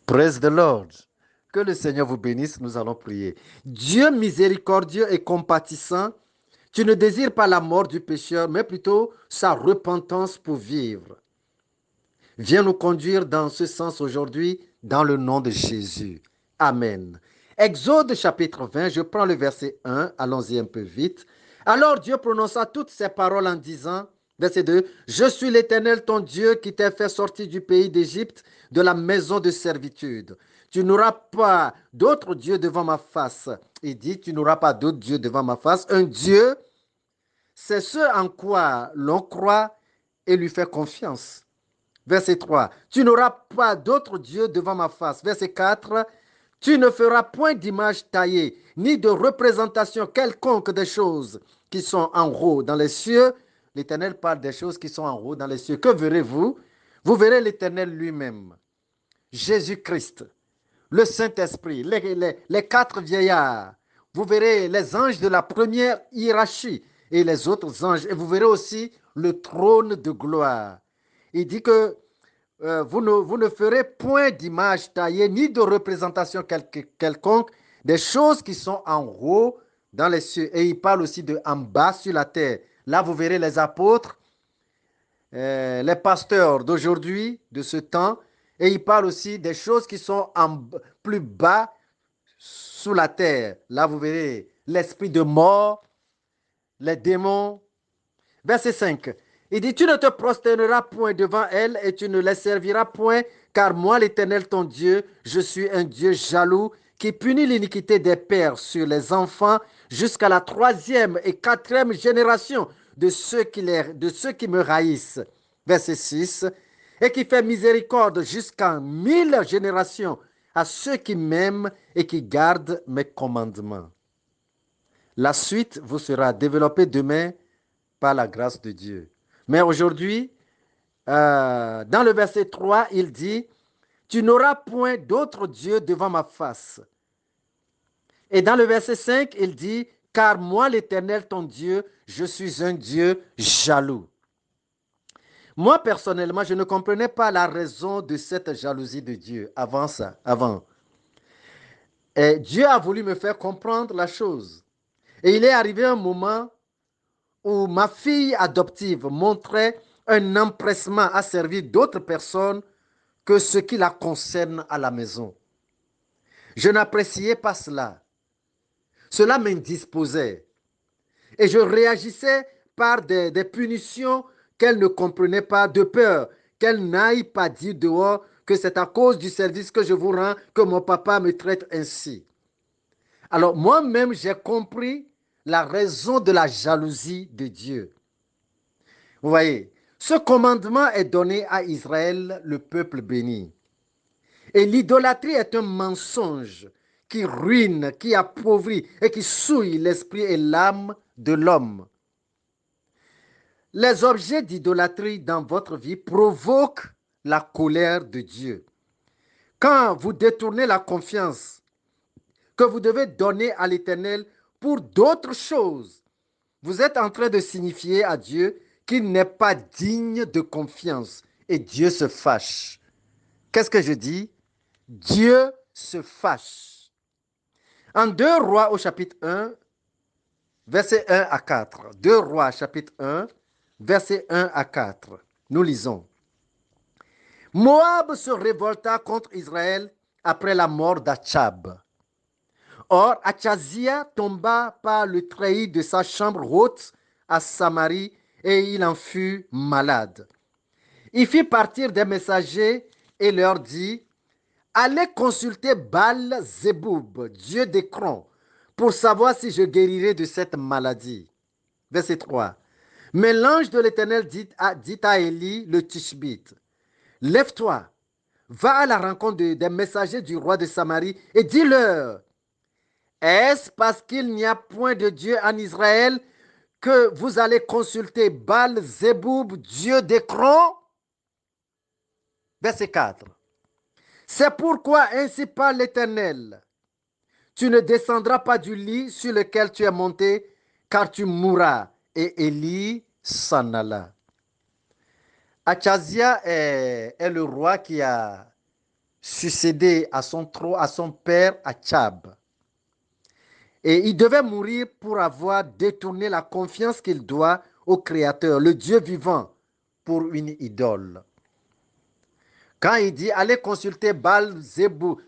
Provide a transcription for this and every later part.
Praise the Lord. Que le Seigneur vous bénisse, nous allons prier. Dieu miséricordieux et compatissant, tu ne désires pas la mort du pécheur, mais plutôt sa repentance pour vivre. Viens nous conduire dans ce sens aujourd'hui, dans le nom de Jésus. Amen. Exode chapitre 20, je prends le verset 1, allons-y un peu vite. Alors Dieu prononça toutes ces paroles en disant, verset 2, je suis l'Éternel ton Dieu qui t'ai fait sortir du pays d'Égypte, de la maison de servitude. Tu n'auras pas d'autre Dieu devant ma face. Il dit, tu n'auras pas d'autre Dieu devant ma face. Un Dieu, c'est ce en quoi l'on croit et lui fait confiance. Verset 3. Tu n'auras pas d'autre Dieu devant ma face. Verset 4. Tu ne feras point d'image taillée, ni de représentation quelconque des choses qui sont en haut dans les cieux. L'Éternel parle des choses qui sont en haut dans les cieux. Que verrez-vous? Vous verrez l'Éternel lui-même, Jésus-Christ, le Saint-Esprit, les quatre vieillards. Vous verrez les anges de la première hiérarchie et les autres anges. Et vous verrez aussi le trône de gloire. Il dit que vous ne ferez point d'image taillée ni de représentation quelconque des choses qui sont en haut dans les cieux. Et il parle aussi de en bas sur la terre. Là, vous verrez les apôtres, les pasteurs d'aujourd'hui, de ce temps. Et il parle aussi des choses qui sont en plus bas sous la terre. Là, vous verrez l'esprit de mort, les démons. Verset 5. Il dit, tu ne te prosterneras point devant elles et tu ne les serviras point, car moi, l'Éternel, ton Dieu, je suis un Dieu jaloux qui punit l'iniquité des pères sur les enfants jusqu'à la troisième et quatrième génération de ceux qui me haïssent. Verset 6. Et qui fait miséricorde jusqu'en 1000 générations à ceux qui m'aiment et qui gardent mes commandements. La suite vous sera développée demain par la grâce de Dieu. Mais aujourd'hui, dans le verset 3, il dit, tu n'auras point d'autre Dieu devant ma face. Et dans le verset 5, il dit, car moi, l'Éternel, ton Dieu, je suis un Dieu jaloux. Moi, personnellement, je ne comprenais pas la raison de cette jalousie de Dieu avant ça, avant. Et Dieu a voulu me faire comprendre la chose. Et il est arrivé un moment où ma fille adoptive montrait un empressement à servir d'autres personnes que ce qui la concerne à la maison. Je n'appréciais pas cela. Cela m'indisposait. Et je réagissais par des punitions qu'elle ne comprenait pas, de peur qu'elle n'aille pas dire dehors que c'est à cause du service que je vous rends que mon papa me traite ainsi. Alors moi-même, j'ai compris la raison de la jalousie de Dieu. Vous voyez, ce commandement est donné à Israël, le peuple béni. Et l'idolâtrie est un mensonge qui ruine, qui appauvrit et qui souille l'esprit et l'âme de l'homme. Les objets d'idolâtrie dans votre vie provoquent la colère de Dieu. Quand vous détournez la confiance que vous devez donner à l'Éternel pour d'autres choses, vous êtes en train de signifier à Dieu qu'il n'est pas digne de confiance et Dieu se fâche. Qu'est-ce que je dis? Dieu se fâche. En 2 Rois au chapitre 1, verset 1 à 4. 2 Rois chapitre 1, verset 1 à 4. Nous lisons. Moab se révolta contre Israël après la mort d'Achab. Or, Achazia tomba par le treillis de sa chambre haute à Samarie et il en fut malade. Il fit partir des messagers et leur dit, allez consulter Baal-Zéboub, dieu d'Écron, pour savoir si je guérirai de cette maladie. Verset 3. Mais l'ange de l'Éternel dit à Élie le Tishbite, lève-toi, va à la rencontre des messagers du roi de Samarie et dis-leur, est-ce parce qu'il n'y a point de Dieu en Israël que vous allez consulter Baal-Zéboub, dieu d'Écron? Verset 4. C'est pourquoi ainsi parle l'Éternel. Tu ne descendras pas du lit sur lequel tu es monté, car tu mourras. Et Élie s'en alla. Achazia est le roi qui a succéder à son trône, à son père Achab. Et il devait mourir pour avoir détourné la confiance qu'il doit au Créateur, le Dieu vivant, pour une idole. Quand il dit allez consulter Baal-Zébou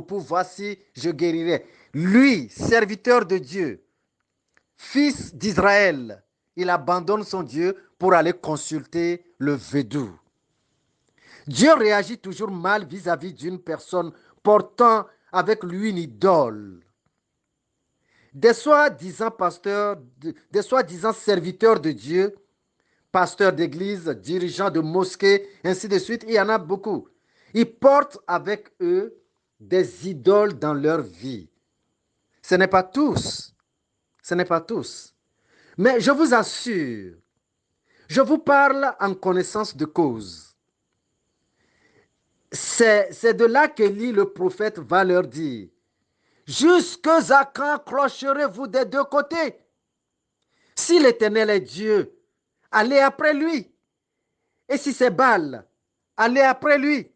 pour voir si je guérirai. Lui, serviteur de Dieu, fils d'Israël, il abandonne son Dieu pour aller consulter le vaudou. Dieu réagit toujours mal vis-à-vis d'une personne portant avec lui une idole. Des soi-disant pasteurs, des soi-disant serviteurs de Dieu, pasteurs d'église, dirigeants de mosquées, ainsi de suite, il y en a beaucoup. Ils portent avec eux des idoles dans leur vie. Ce n'est pas tous, ce n'est pas tous. Mais je vous assure, je vous parle en connaissance de cause. C'est de là qu'Élie, le prophète, va leur dire, jusque à quand clocherez-vous des deux côtés? Si l'Éternel est Dieu, allez après lui. Et si c'est Baal, allez après lui.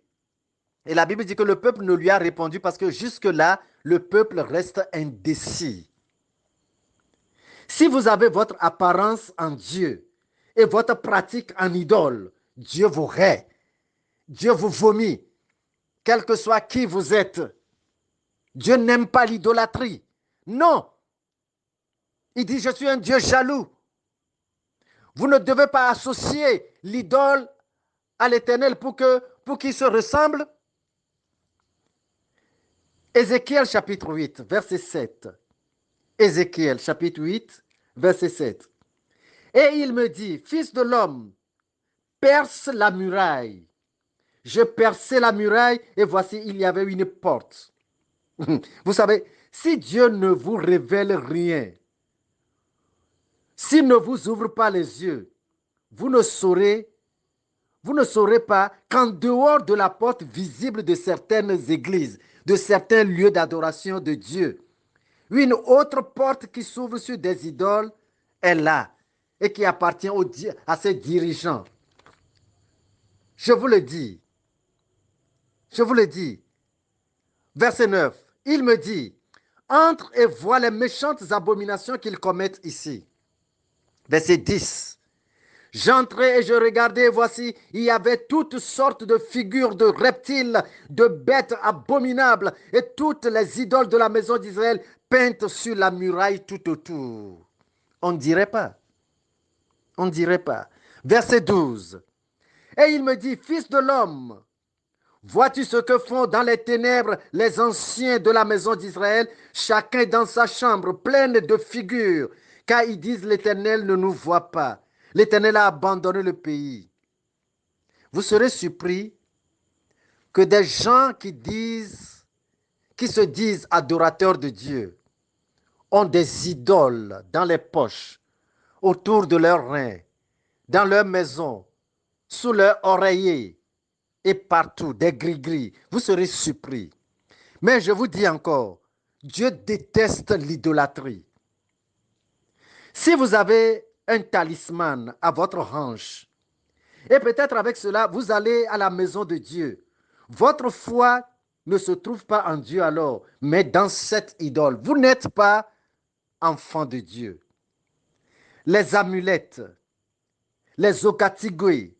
Et la Bible dit que le peuple ne lui a répondu parce que jusque-là, le peuple reste indécis. Si vous avez votre apparence en Dieu et votre pratique en idole, Dieu vous hait. Dieu vous vomit, quel que soit qui vous êtes. Dieu n'aime pas l'idolâtrie. Non. Il dit, je suis un Dieu jaloux. Vous ne devez pas associer l'idole à l'Éternel pour qu'il se ressemble. Ézéchiel chapitre 8, verset 7. Ézéchiel chapitre 8, verset 7. Et il me dit, fils de l'homme, perce la muraille. Je perçai la muraille et voici, il y avait une porte. Vous savez, si Dieu ne vous révèle rien, s'il ne vous ouvre pas les yeux, vous ne saurez pas qu'en dehors de la porte visible de certaines églises, de certains lieux d'adoration de Dieu, une autre porte qui s'ouvre sur des idoles est là et qui appartient à ses dirigeants. Je vous le dis. Je vous le dis. Verset 9. Il me dit, entre et vois les méchantes abominations qu'ils commettent ici. Verset 10. J'entrai et je regardais, et voici, il y avait toutes sortes de figures de reptiles, de bêtes abominables, et toutes les idoles de la maison d'Israël peintes sur la muraille tout autour. On ne dirait pas. On ne dirait pas. Verset 12. Et il me dit, fils de l'homme, vois-tu ce que font dans les ténèbres les anciens de la maison d'Israël, chacun dans sa chambre, pleine de figures, car ils disent l'Éternel ne nous voit pas. L'Éternel a abandonné le pays. Vous serez surpris que des gens qui se disent adorateurs de Dieu, ont des idoles dans les poches, autour de leurs reins, dans leur maison, sous leur oreiller et partout, des gris-gris. Vous serez surpris. Mais je vous dis encore, Dieu déteste l'idolâtrie. Si vous avez un talisman à votre hanche, et peut-être avec cela, vous allez à la maison de Dieu, votre foi ne se trouve pas en Dieu alors, mais dans cette idole. Vous n'êtes pas enfant de Dieu. Les amulettes, les okatigwe,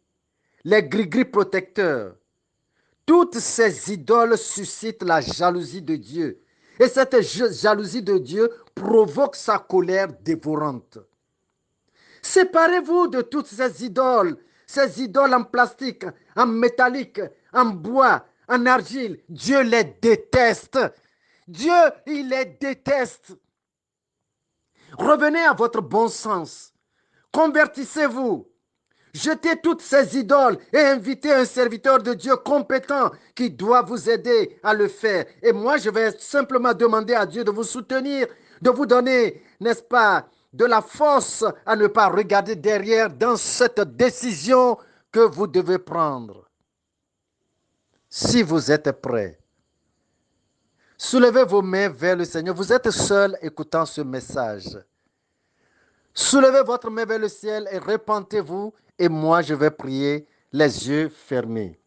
les gris-gris protecteurs, toutes ces idoles suscitent la jalousie de Dieu. Et cette jalousie de Dieu provoque sa colère dévorante. Séparez-vous de toutes ces idoles en plastique, en métallique, en bois, en argile. Dieu les déteste. Dieu, il les déteste. Revenez à votre bon sens. Convertissez-vous. Jetez toutes ces idoles et invitez un serviteur de Dieu compétent qui doit vous aider à le faire. Et moi, je vais simplement demander à Dieu de vous soutenir, de vous donner, n'est-ce pas, de la force à ne pas regarder derrière dans cette décision que vous devez prendre. Si vous êtes prêts, soulevez vos mains vers le Seigneur. Vous êtes seul écoutant ce message. Soulevez votre main vers le ciel et repentez-vous. Et moi, je vais prier les yeux fermés.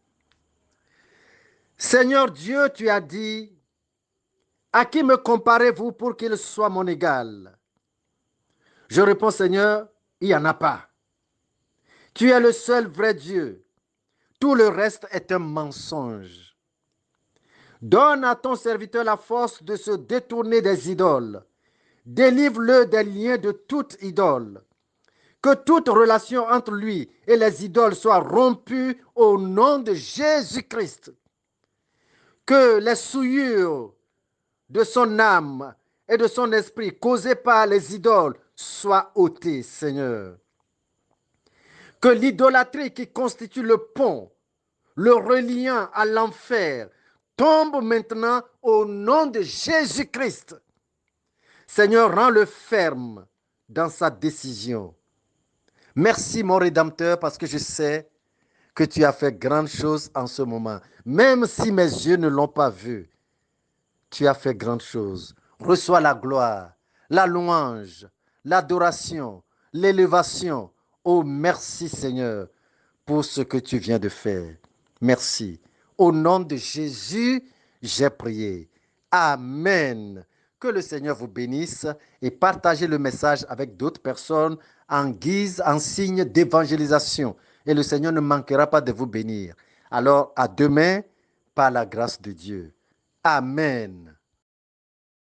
Seigneur Dieu, tu as dit, à qui me comparez-vous pour qu'il soit mon égal? Je réponds, Seigneur, il n'y en a pas. Tu es le seul vrai Dieu. Tout le reste est un mensonge. Donne à ton serviteur la force de se détourner des idoles. Délivre-le des liens de toute idole. Que toute relation entre lui et les idoles soit rompue au nom de Jésus-Christ. Que les souillures de son âme et de son esprit causées par les idoles soient ôtées, Seigneur. Que l'idolâtrie qui constitue le pont, le reliant à l'enfer, tombe maintenant au nom de Jésus-Christ. Seigneur, rends-le ferme dans sa décision. Merci, mon Rédempteur, parce que je sais que tu as fait grandes choses en ce moment. Même si mes yeux ne l'ont pas vu, tu as fait grandes choses. Reçois la gloire, la louange, l'adoration, l'élévation. Oh, merci, Seigneur, pour ce que tu viens de faire. Merci. Au nom de Jésus, j'ai prié. Amen. Que le Seigneur vous bénisse et partagez le message avec d'autres personnes en guise, en signe d'évangélisation. Et le Seigneur ne manquera pas de vous bénir. Alors, à demain, par la grâce de Dieu. Amen.